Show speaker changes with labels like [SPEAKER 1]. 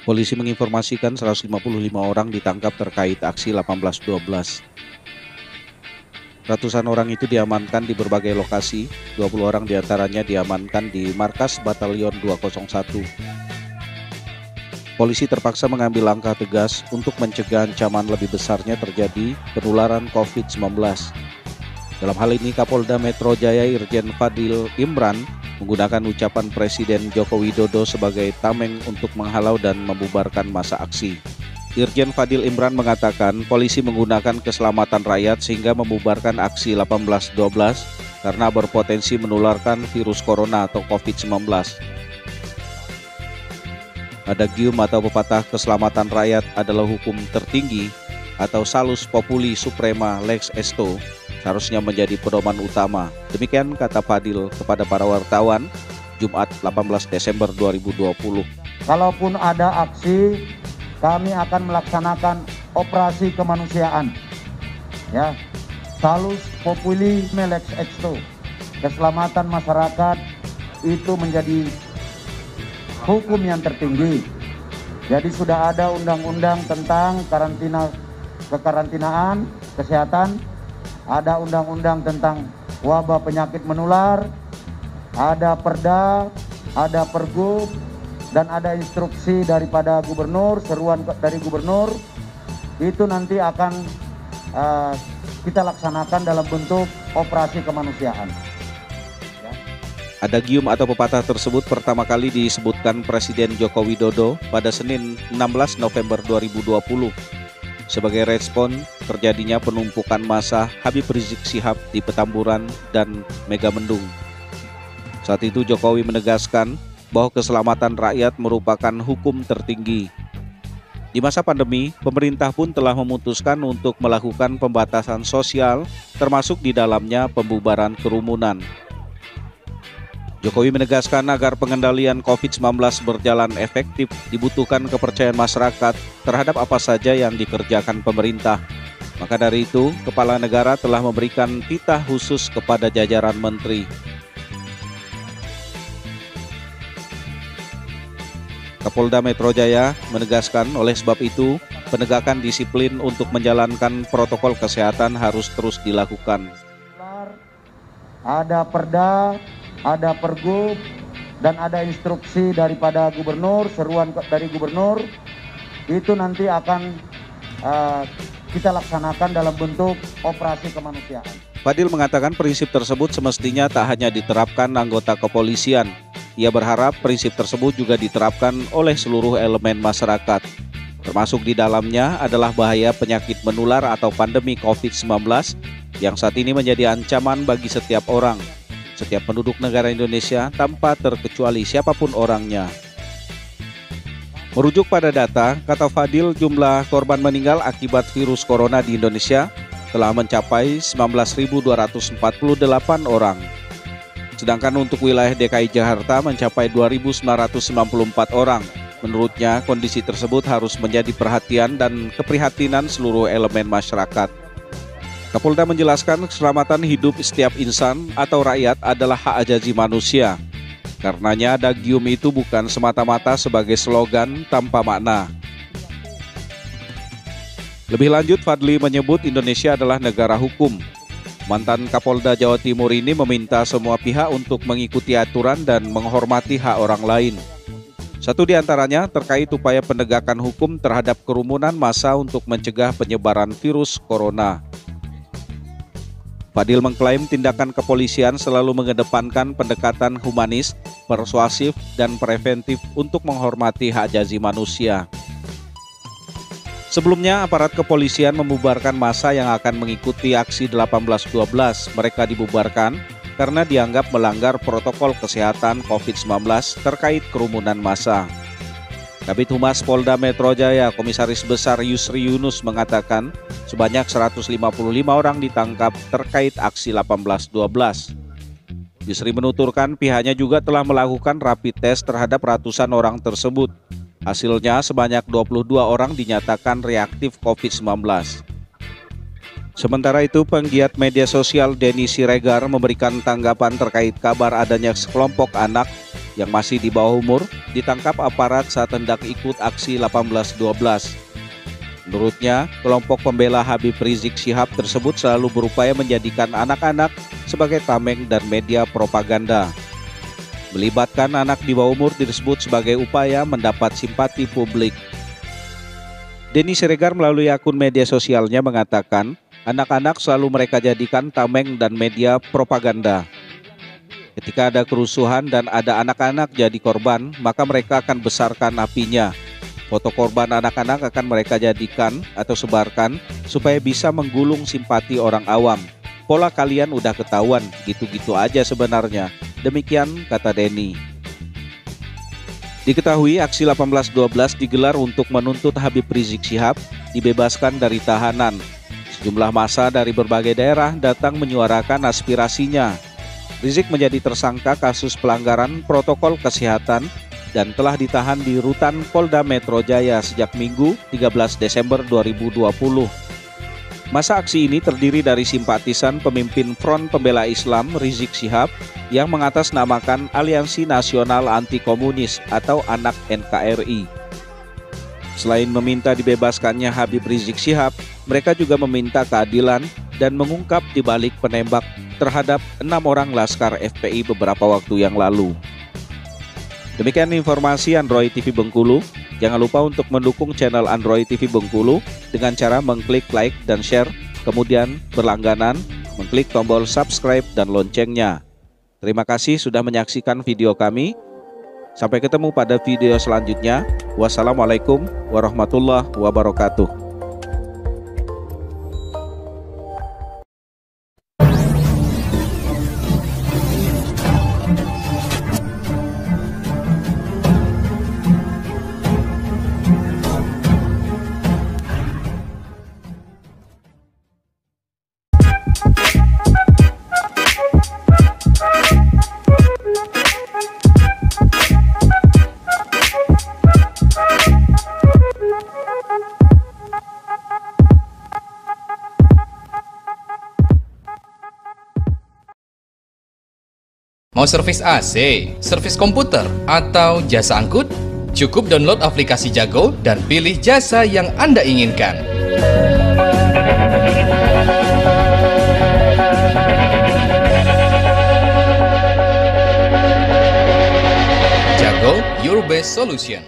[SPEAKER 1] Polisi menginformasikan 155 orang ditangkap terkait aksi 18.12. Ratusan orang itu diamankan di berbagai lokasi, 20 orang diantaranya diamankan di markas Batalion 201. Polisi terpaksa mengambil langkah tegas untuk mencegah ancaman lebih besarnya terjadi penularan COVID-19. Dalam hal ini, Kapolda Metro Jaya Irjen Fadil Imran menggunakan ucapan Presiden Joko Widodo sebagai tameng untuk menghalau dan membubarkan massa aksi. Irjen Fadil Imran mengatakan polisi menggunakan keselamatan rakyat sehingga membubarkan aksi 18.12 karena berpotensi menularkan virus corona atau COVID-19. Adagium atau pepatah keselamatan rakyat adalah hukum tertinggi atau salus populi suprema lex esto seharusnya menjadi pedoman utama. Demikian kata Fadil kepada para wartawan Jumat 18 Desember 2020.
[SPEAKER 2] Kalaupun ada aksi, kami akan melaksanakan operasi kemanusiaan. Ya, salus populi lex esto. Keselamatan masyarakat itu menjadi hukum yang tertinggi. Jadi sudah ada undang-undang tentang kekarantinaan, kesehatan, ada undang-undang tentang wabah penyakit menular, ada perda, ada pergub, dan ada instruksi daripada gubernur, seruan dari gubernur. Itu nanti akan kita laksanakan dalam bentuk operasi kemanusiaan.
[SPEAKER 1] Adagium atau pepatah tersebut pertama kali disebutkan Presiden Joko Widodo pada Senin 16 November 2020 sebagai respon terjadinya penumpukan massa Habib Rizik Syihab di Petamburan dan Megamendung. Saat itu Jokowi menegaskan bahwa keselamatan rakyat merupakan hukum tertinggi. Di masa pandemi, pemerintah pun telah memutuskan untuk melakukan pembatasan sosial, termasuk di dalamnya pembubaran kerumunan. Jokowi menegaskan agar pengendalian COVID-19 berjalan efektif dibutuhkan kepercayaan masyarakat terhadap apa saja yang dikerjakan pemerintah. Maka dari itu, Kepala Negara telah memberikan titah khusus kepada jajaran menteri. Kapolda Metro Jaya menegaskan oleh sebab itu, penegakan disiplin untuk menjalankan protokol kesehatan harus terus dilakukan.
[SPEAKER 2] Ada perda, ada pergub, dan ada instruksi daripada gubernur, seruan dari gubernur. Itu nanti akan kita laksanakan dalam bentuk operasi kemanusiaan.
[SPEAKER 1] Fadil mengatakan prinsip tersebut semestinya tak hanya diterapkan anggota kepolisian. Ia berharap prinsip tersebut juga diterapkan oleh seluruh elemen masyarakat. Termasuk di dalamnya adalah bahaya penyakit menular atau pandemi COVID-19 yang saat ini menjadi ancaman bagi setiap orang, setiap penduduk negara Indonesia tanpa terkecuali siapapun orangnya. Merujuk pada data, kata Fadil, jumlah korban meninggal akibat virus corona di Indonesia telah mencapai 19.248 orang. Sedangkan untuk wilayah DKI Jakarta mencapai 2.994 orang. Menurutnya, kondisi tersebut harus menjadi perhatian dan keprihatinan seluruh elemen masyarakat. Kapolda menjelaskan keselamatan hidup setiap insan atau rakyat adalah hak asasi manusia. Karenanya Adagium itu bukan semata-mata sebagai slogan tanpa makna. Lebih lanjut, Fadli menyebut Indonesia adalah negara hukum. Mantan Kapolda Jawa Timur ini meminta semua pihak untuk mengikuti aturan dan menghormati hak orang lain. Satu di antaranya terkait upaya penegakan hukum terhadap kerumunan massa untuk mencegah penyebaran virus corona. Fadil mengklaim tindakan kepolisian selalu mengedepankan pendekatan humanis, persuasif, dan preventif untuk menghormati hak asasi manusia. Sebelumnya, aparat kepolisian membubarkan massa yang akan mengikuti aksi 18.12. Mereka dibubarkan karena dianggap melanggar protokol kesehatan COVID-19 terkait kerumunan massa. Kabid Humas Polda Metro Jaya, Komisaris Besar Yusri Yunus mengatakan sebanyak 155 orang ditangkap terkait aksi 18.12. Yusri menuturkan pihaknya juga telah melakukan rapid test terhadap ratusan orang tersebut. Hasilnya sebanyak 22 orang dinyatakan reaktif COVID-19. Sementara itu, penggiat media sosial Denny Siregar memberikan tanggapan terkait kabar adanya sekelompok anak yang masih di bawah umur ditangkap aparat saat hendak ikut aksi 18/12. Menurutnya, kelompok pembela Habib Rizik Syihab tersebut selalu berupaya menjadikan anak-anak sebagai tameng dan media propaganda. Melibatkan anak di bawah umur disebut sebagai upaya mendapat simpati publik. Denny Siregar melalui akun media sosialnya mengatakan, anak-anak selalu mereka jadikan tameng dan media propaganda. Ketika ada kerusuhan dan ada anak-anak jadi korban, maka mereka akan besarkan apinya. Foto korban anak-anak akan mereka jadikan atau sebarkan supaya bisa menggulung simpati orang awam. Pola kalian udah ketahuan, gitu-gitu aja sebenarnya. Demikian kata Denny. Diketahui aksi 18/12 digelar untuk menuntut Habib Rizik Syihab dibebaskan dari tahanan. Sejumlah massa dari berbagai daerah datang menyuarakan aspirasinya. Rizik menjadi tersangka kasus pelanggaran protokol kesehatan dan telah ditahan di rutan Polda Metro Jaya sejak Minggu 13 Desember 2020. Masa aksi ini terdiri dari simpatisan pemimpin Front Pembela Islam Rizik Syihab yang mengatasnamakan Aliansi Nasional Anti Komunis atau ANAK NKRI. Selain meminta dibebaskannya Habib Rizik Syihab, mereka juga meminta keadilan dan mengungkap dibalik penembak terhadap 6 orang laskar FPI beberapa waktu yang lalu. Demikian informasi Android TV Bengkulu. Jangan lupa untuk mendukung channel Android TV Bengkulu dengan cara mengklik like dan share, kemudian berlangganan, mengklik tombol subscribe dan loncengnya. Terima kasih sudah menyaksikan video kami. Sampai ketemu pada video selanjutnya. Wassalamualaikum warahmatullahi wabarakatuh.
[SPEAKER 3] Mau servis AC, servis komputer, atau jasa angkut? Cukup download aplikasi Jago dan pilih jasa yang Anda inginkan. Jago, your best solution.